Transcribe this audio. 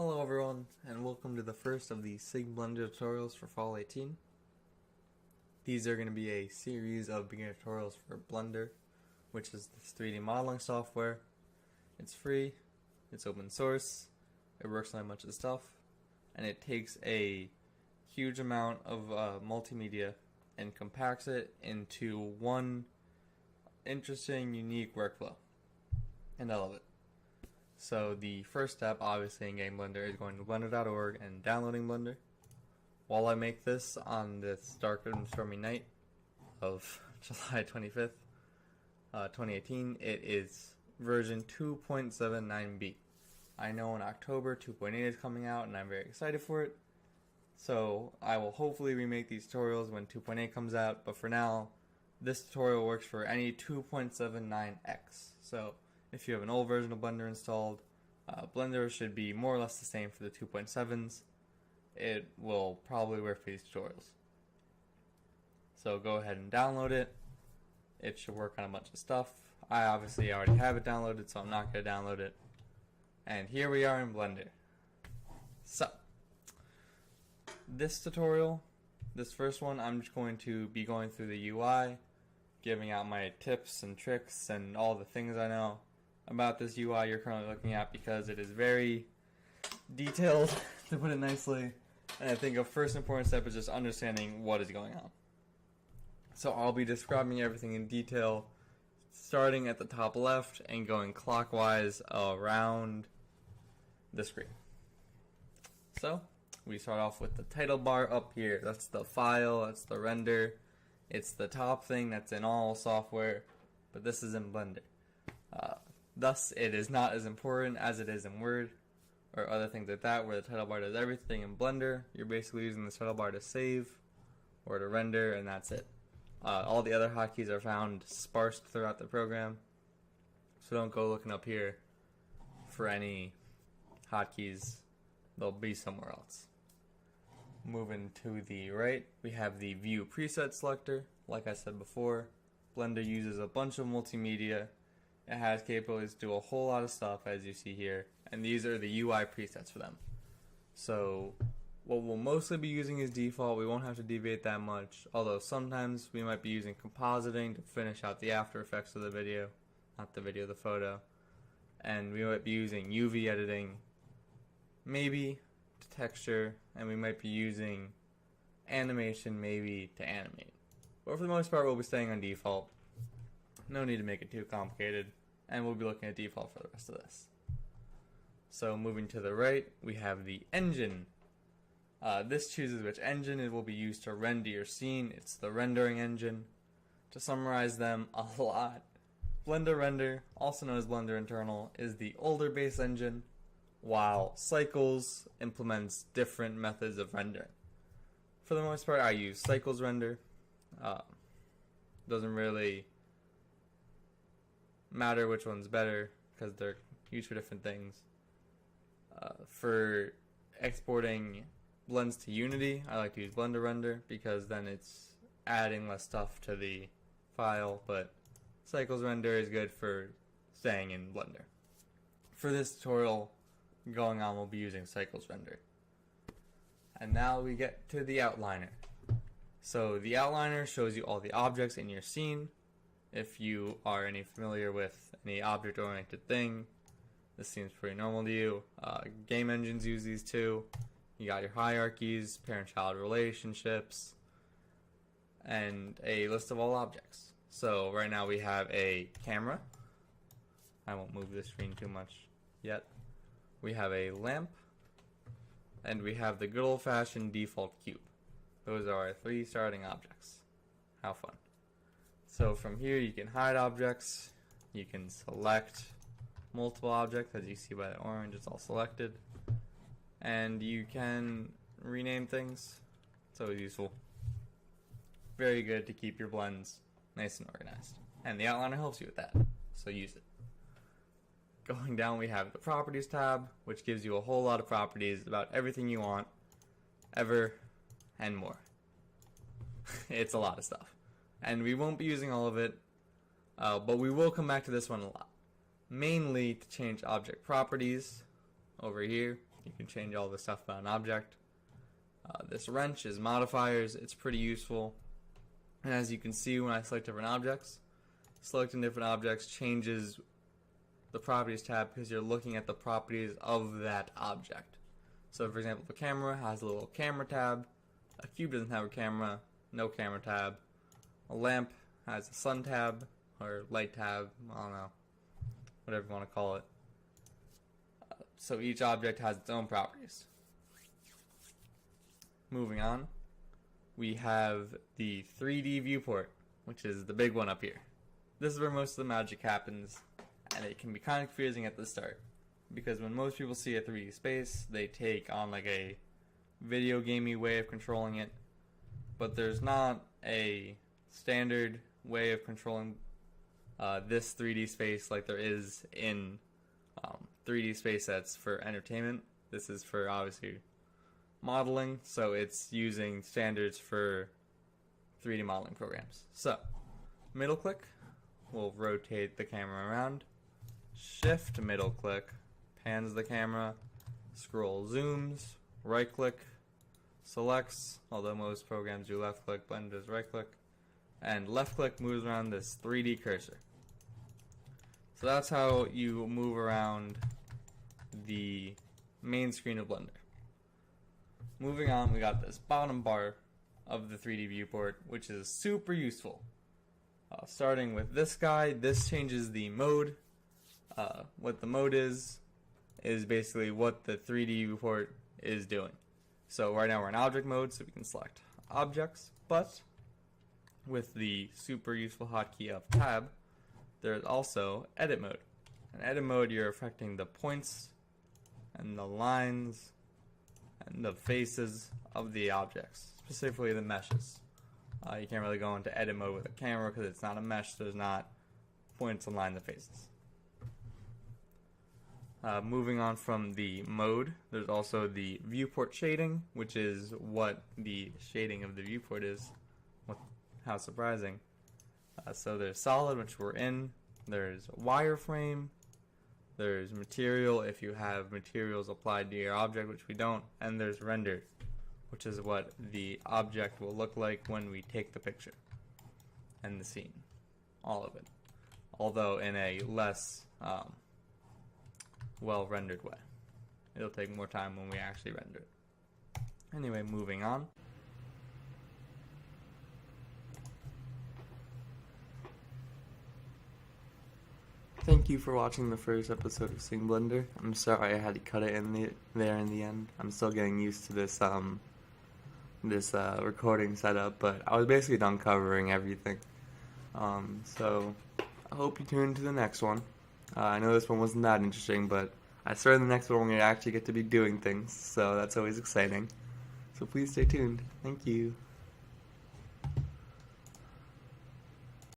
Hello everyone, and welcome to the first of the SIG Blender tutorials for Fall 18. These are going to be a series of beginner tutorials for Blender, which is this 3D modeling software. It's free, it's open source, it works on a bunch of stuff, and it takes a huge amount of multimedia and compacts it into one interesting, unique workflow. And I love it. So the first step, obviously, in getting Blender is going to blender.org and downloading Blender. While I make this on this dark and stormy night of July 25th, 2018, it is version 2.79b. I know in October 2.8 is coming out, and I'm very excited for it. So I will hopefully remake these tutorials when 2.8 comes out, but for now, this tutorial works for any 2.79x. So if you have an old version of Blender installed, Blender should be more or less the same for the 2.7s. It will probably work for these tutorials. So go ahead and download it. It should work on a bunch of stuff. I obviously already have it downloaded, so I'm not going to download it. And here we are in Blender. So, this tutorial, this first one, I'm just going to be going through the UI, giving out my tips and tricks and all the things I know about this UI you're currently looking at, because it is very detailed, to put it nicely, and I think a first important step is just understanding what is going on. So I'll be describing everything in detail, starting at the top left and going clockwise around the screen. So we start off with the title bar up here. That's the file, that's the render. It's the top thing that's in all software, but this is in Blender. Thus, it is not as important as it is in Word or other things like that, where the title bar does everything. In Blender, you're basically using the title bar to save or to render, and that's it. All the other hotkeys are found sparsed throughout the program, so don't go looking up here for any hotkeys. They'll be somewhere else. Moving to the right, we have the View Preset Selector. Like I said before, Blender uses a bunch of multimedia. It has capabilities to do a whole lot of stuff, as you see here, and these are the UI presets for them. So what we'll mostly be using is default. We won't have to deviate that much, although sometimes we might be using compositing to finish out the after effects of the video, not the video, the photo, and we might be using UV editing, maybe to texture, and we might be using animation maybe to animate. But for the most part, we'll be staying on default. No need to make it too complicated, and we'll be looking at default for the rest of this. So moving to the right, we have the engine. This chooses which engine it will be used to render your scene. It's the rendering engine. To summarize them a lot, Blender Render, also known as Blender Internal, is the older base engine, while Cycles implements different methods of rendering. For the most part, I use Cycles Render. Doesn't really matter which one's better, because they're used for different things. For exporting blends to Unity, I like to use Blender Render, because then it's adding less stuff to the file, but Cycles Render is good for staying in Blender. For this tutorial going on, we'll be using Cycles Render. And now we get to the outliner. So the outliner shows you all the objects in your scene. If you are any familiar with any object-oriented thing, this seems pretty normal to you. Game engines use these too. You got your hierarchies, parent-child relationships, and a list of all objects. So right now we have a camera. I won't move the screen too much yet. We have a lamp, and we have the good old-fashioned default cube. Those are our three starting objects. How fun. So from here you can hide objects, you can select multiple objects, as you see by the orange, it's all selected, and you can rename things. It's always useful. Very good to keep your blends nice and organized. And the outliner helps you with that, so use it. Going down, we have the Properties tab, which gives you a whole lot of properties about everything you want, ever, and more. It's a lot of stuff. And we won't be using all of it, but we will come back to this one a lot. Mainly to change object properties over here. You can change all the stuff about an object. This wrench is modifiers. It's pretty useful. And as you can see when I select different objects, selecting different objects changes the properties tab because you're looking at the properties of that object. So for example, the camera has a little camera tab. A cube doesn't have a camera, no camera tab. A lamp has a sun tab or light tab, I don't know, whatever you want to call it. So each object has its own properties. Moving on, we have the 3D viewport, which is the big one up here. This is where most of the magic happens, and it can be kind of confusing at the start, because when most people see a 3D space, they take on like a video gamey way of controlling it, but there's not a standard way of controlling this 3D space like there is in 3D space sets for entertainment. This is for obviously modeling, so it's using standards for 3D modeling programs. So, middle click will rotate the camera around. Shift middle click pans the camera. Scroll zooms. Right click selects, although most programs do left click, Blender does right click. And left click moves around this 3D cursor. So that's how you move around the main screen of Blender. Moving on, we got this bottom bar of the 3D viewport, which is super useful. Starting with this guy, this changes the mode. What the mode is basically what the 3D viewport is doing. So right now we're in object mode, so we can select objects, but with the super useful hotkey of tab, there's also edit mode. In edit mode, you're affecting the points and the lines and the faces of the objects, specifically the meshes. You can't really go into edit mode with a camera because it's not a mesh, so there's not points and lines and faces. Moving on from the mode, there's also the viewport shading, which is what the shading of the viewport is. How surprising. So there's solid, which we're in, there's wireframe, there's material if you have materials applied to your object, which we don't, and there's rendered, which is what the object will look like when we take the picture and the scene, all of it, although in a less well rendered way. It'll take more time when we actually render it. Anyway, moving on. Thank you for watching the first episode of SIG Blender. I'm sorry I had to cut it there in the end. I'm still getting used to this recording setup, but I was basically done covering everything. So I hope you tune into the next one. I know this one wasn't that interesting, but I swear in the next one we're going to actually get to be doing things, so that's always exciting. So please stay tuned. Thank you.